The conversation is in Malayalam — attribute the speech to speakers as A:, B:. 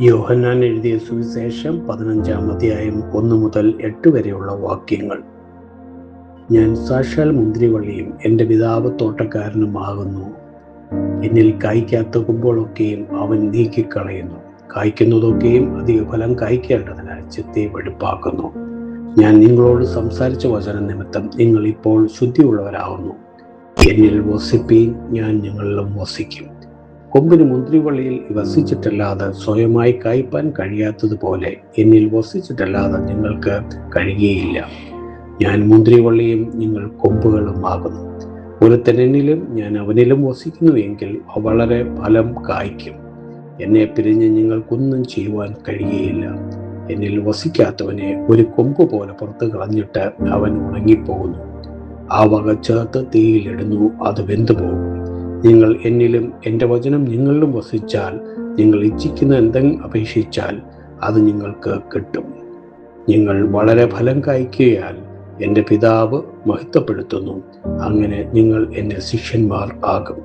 A: യോഹന്നാൻ എഴുതിയ സുവിശേഷം 15-ാം അധ്യായം 1 മുതൽ 8 വരെയുള്ള വാക്യങ്ങൾ. ഞാൻ സാക്ഷാൽ മുന്തിരിവള്ളിയും എൻ്റെ പിതാവ് തോട്ടക്കാരനുമാകുന്നു. എന്നിൽ കായ്ക്കാത്ത കൊമ്പുകളൊക്കെയും അവൻ നീക്കിക്കളയുന്നു, കായ്ക്കുന്നതൊക്കെയും അധിക ഫലം കായ്ക്കേണ്ടതിന് ചിത്തെ വെടിപ്പാക്കുന്നു. ഞാൻ നിങ്ങളോട് സംസാരിച്ച വചനം നിമിത്തം നിങ്ങൾ ഇപ്പോൾ ശുദ്ധിയുള്ളവരാകുന്നു. എന്നിൽ വസിപ്പീൻ, ഞാൻ നിങ്ങളിലും വസിക്കും. കൊമ്പിന് മുന്തിരിവള്ളിയിൽ വസിച്ചിട്ടല്ലാതെ സ്വയമായി കായ്പാൻ കഴിയാത്തതുപോലെ എന്നിൽ വസിച്ചിട്ടല്ലാതെ നിങ്ങൾക്ക് കഴിയുകയില്ല. ഞാൻ മുന്തിരിവള്ളിയും നിങ്ങൾ കൊമ്പുകളുമാകുന്നു. ഒരുത്തൻ എന്നിലും ഞാൻ അവനിലും വസിക്കുന്നുവെങ്കിൽ വളരെ ഫലം കായ്ക്കും. എന്നെ പിരിഞ്ഞ് നിങ്ങൾക്കൊന്നും ചെയ്യുവാൻ കഴിയുകയില്ല. എന്നിൽ വസിക്കാത്തവനെ ഒരു കൊമ്പ് പോലെ പുറത്ത് കളഞ്ഞിട്ട് അവൻ ഉണങ്ങിപ്പോകുന്നു. ആ വക ചേർത്ത് തീയിലിടുന്നു, അത് വെന്തുപോകും. നിങ്ങൾ എന്നിലും എൻ്റെ വചനം നിങ്ങളിലും വസിച്ചാൽ നിങ്ങൾ ഇച്ഛിക്കുന്ന എന്തെങ്കിലും അപേക്ഷിച്ചാൽ അത് നിങ്ങൾക്ക് കിട്ടും. നിങ്ങൾ വളരെ ഫലം കായ്ക്കുകയാൽ എൻ്റെ പിതാവ് മഹത്വപ്പെടുത്തുന്നു. അങ്ങനെ നിങ്ങൾ എൻ്റെ ശിഷ്യന്മാർ ആകും.